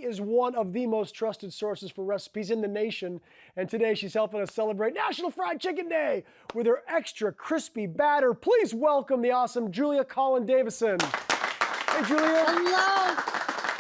is one of the most trusted sources for recipes in the nation. And today she's helping us celebrate National Fried Chicken Day with her extra crispy batter. Please welcome the awesome Julia Collin Davison. Hey, Julia. Hello.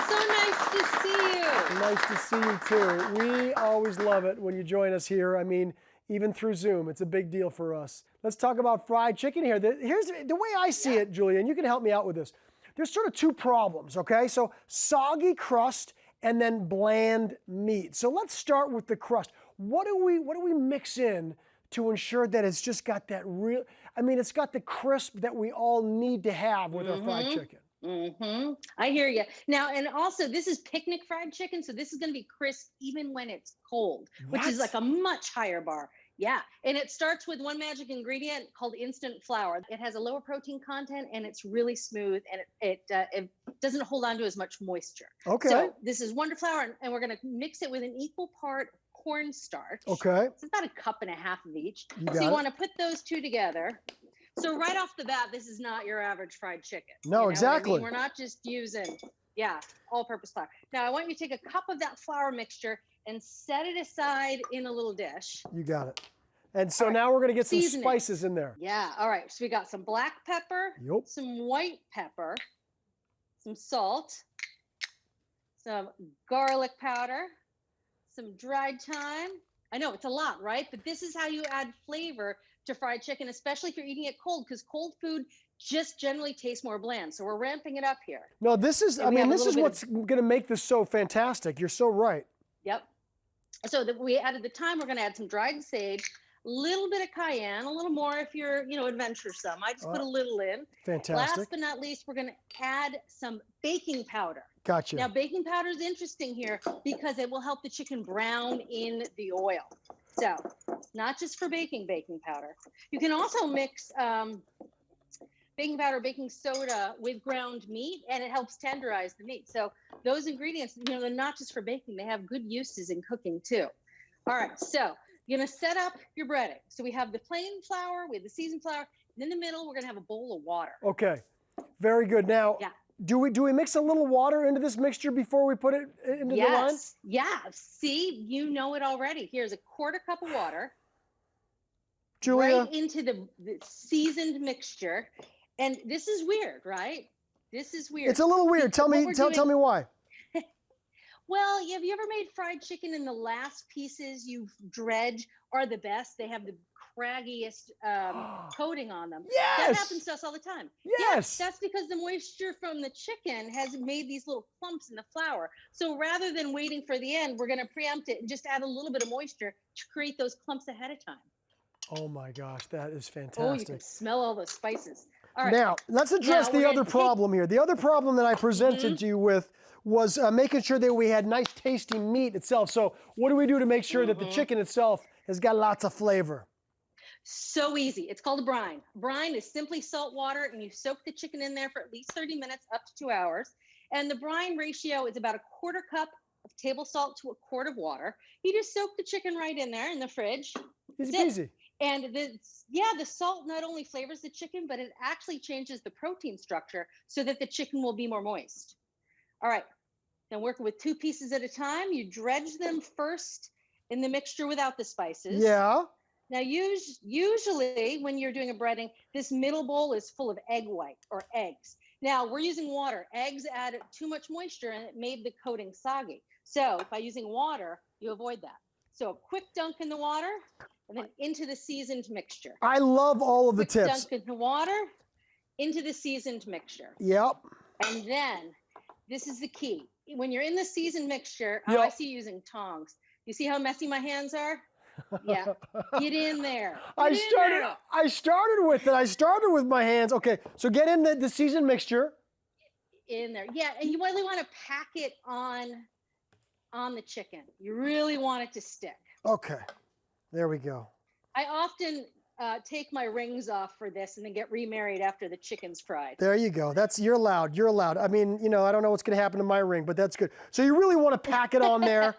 So nice to see you. Nice to see you, too. We always love it when you join us here. I mean, even through Zoom, it's a big deal for us. Let's talk about fried chicken here. Here's the way I see it, Julia, and you can help me out with this. There's sort of two problems, okay? So soggy crust and then bland meat. So let's start with the crust. What do we mix in to ensure that it's just got that real, I mean, it's got the crisp that we all need to have with our fried chicken? I hear you. Now, and also this is picnic fried chicken, so this is going to be crisp even when it's cold, which is like a much higher bar. Yeah, and it starts with one magic ingredient called instant flour. It has a lower protein content and it's really smooth, and it doesn't hold on to as much moisture. Okay. So this is Wonder Flour, and we're going to mix it with an equal part cornstarch. Okay. It's about 1.5 cups of each. So you want to put those two together. So right off the bat, this is not your average fried chicken. No, exactly. I mean? We're not just using, all-purpose flour. Now, I want you to take a cup of that flour mixture and set it aside in a little dish. You got it. And so now we're going to get some Seasoning. spices in there. Yeah, all right. So we got some black pepper, some white pepper, some salt, some garlic powder, some dried thyme. I know it's a lot, right? But this is how you add flavor to fried chicken, especially if you're eating it cold, because cold food just generally tastes more bland. So we're ramping it up here. No, this is, I mean, this is what's going to make this so fantastic. You're so right. Yep. So we added the thyme. We're going to add some dried sage, a little bit of cayenne, a little more if you're, adventuresome. I just put a little in. Fantastic. Last but not least, we're going to add some baking powder. Gotcha. Now, baking powder is interesting here because it will help the chicken brown in the oil. So, not just for baking powder. You can also mix baking powder, baking soda with ground meat, and it helps tenderize the meat. So, those ingredients, they're not just for baking. They have good uses in cooking, too. All right, so you're going to set up your breading. So, we have the plain flour, we have the seasoned flour, and in the middle, we're going to have a bowl of water. Okay, very good. Now, do we mix a little water into this mixture before we put it into the line? Yeah. See, you know it already. Here's a 1/4 cup of water. Julia. Right into the seasoned mixture. And this is weird, right? This is weird. It's a little weird. Tell me why. Well, have you ever made fried chicken and the last pieces you dredge are the best? They have the craggiest coating on them. Yes! That happens to us all the time. Yes! That's because the moisture from the chicken has made these little clumps in the flour. So rather than waiting for the end, we're going to preempt it and just add a little bit of moisture to create those clumps ahead of time. Oh my gosh, that is fantastic. Oh, you can smell all those spices. All right. Now, let's address the other problem here. The other problem that I presented to you with was making sure that we had nice tasting meat itself. So what do we do to make sure that the chicken itself has got lots of flavor? So easy. It's called a brine. Brine is simply salt water, and you soak the chicken in there for at least 30 minutes, up to 2 hours. And the brine ratio is about 1/4 cup of table salt to 1 quart of water. You just soak the chicken right in there in the fridge. Easy. And the salt not only flavors the chicken, but it actually changes the protein structure so that the chicken will be more moist. All right. Now working with 2 pieces at a time, you dredge them first in the mixture without the spices. Yeah. Now, usually when you're doing a breading, this middle bowl is full of egg white or eggs. Now, we're using water. Eggs add too much moisture, and it made the coating soggy. So by using water, you avoid that. So a quick dunk in the water, and then into the seasoned mixture. I love all of the tips. Dunk in the water, into the seasoned mixture. Yep. And then, this is the key. When you're in the seasoned mixture, I see you using tongs. You see how messy my hands are? Yeah, get in there. I started with my hands. Okay, so get in the seasoned mixture. In there, yeah, and you really want to pack it on the chicken. You really want it to stick. Okay, there we go. I often take my rings off for this and then get remarried after the chicken's fried. There you go. You're allowed. You're allowed. I mean, I don't know what's going to happen to my ring, but that's good. So you really want to pack it on there.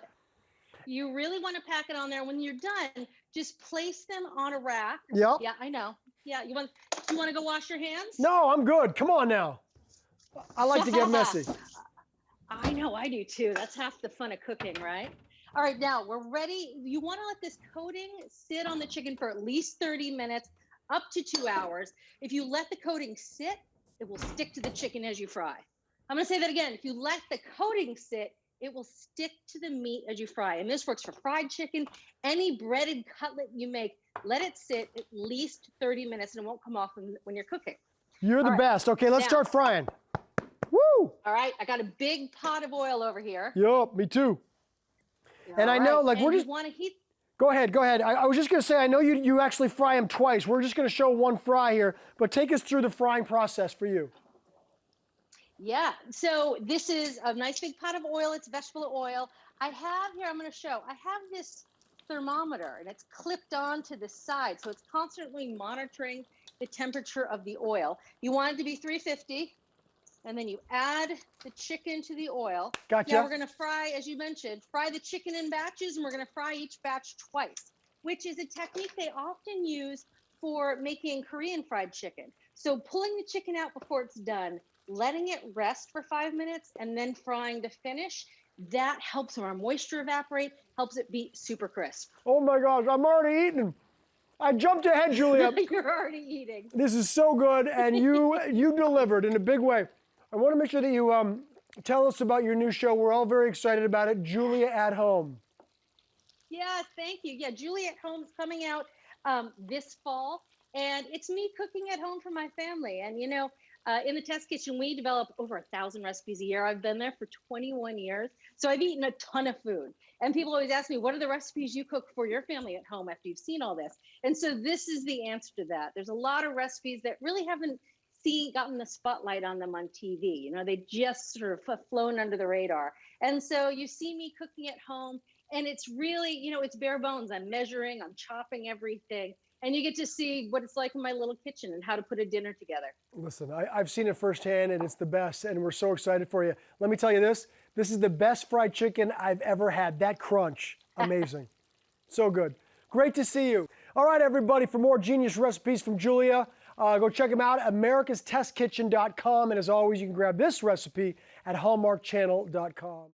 You really want to pack it on there. When you're done, just place them on a rack. Yep. Yeah, I know. Yeah, you want to go wash your hands? No, I'm good. Come on now. I like to get messy. I know, I do too. That's half the fun of cooking, right? All right, now we're ready. You want to let this coating sit on the chicken for at least 30 minutes, up to 2 hours. If you let the coating sit, it will stick to the chicken as you fry. I'm going to say that again. If you let the coating sit, it will stick to the meat as you fry. And this works for fried chicken, any breaded cutlet you make. Let it sit at least 30 minutes and it won't come off when you're cooking. You're the All right, best. Okay, let's now- start frying. Woo! All right, I got a big pot of oil over here. Yup, me too. And I know, like, and we're you just. want to heat. Go ahead, go ahead. I was just going to say, I know you actually fry them twice. We're just going to show one fry here, but take us through the frying process for you. Yeah, so this is a nice big pot of oil. It's vegetable oil. I have here, I'm going to show, I have this thermometer and it's clipped onto the side. So it's constantly monitoring the temperature of the oil. You want it to be 350. And then you add the chicken to the oil. Gotcha. Now we're going to fry, as you mentioned, fry the chicken in batches, and we're going to fry each batch twice, which is a technique they often use for making Korean fried chicken. So pulling the chicken out before it's done, letting it rest for 5 minutes, and then frying to finish. That helps our moisture evaporate, helps it be super crisp. Oh my gosh, I'm already eating. I jumped ahead, Julia. You're already eating. This is so good, and you delivered in a big way. I want to make sure that you tell us about your new show. We're all very excited about it, Julia at Home. Yeah, thank you. Yeah, Julia at Home is coming out this fall, and it's me cooking at home for my family. And you know, in the test kitchen, we develop over 1,000 recipes a year. I've been there for 21 years, so I've eaten a ton of food. And people always ask me, what are the recipes you cook for your family at home after you've seen all this? And so this is the answer to that. There's a lot of recipes that really haven't gotten the spotlight on them on TV. You know, they just sort of flown under the radar. And so you see me cooking at home, and it's really, you know, it's bare bones. I'm measuring, I'm chopping everything, and you get to see what it's like in my little kitchen and how to put a dinner together. Listen, I've seen it firsthand, and it's the best, and we're so excited for you. Let me tell you this is the best fried chicken I've ever had. That crunch, amazing. So good. Great to see you. All right, everybody, for more genius recipes from Julia, go check them out, americastestkitchen.com. And as always, you can grab this recipe at hallmarkchannel.com.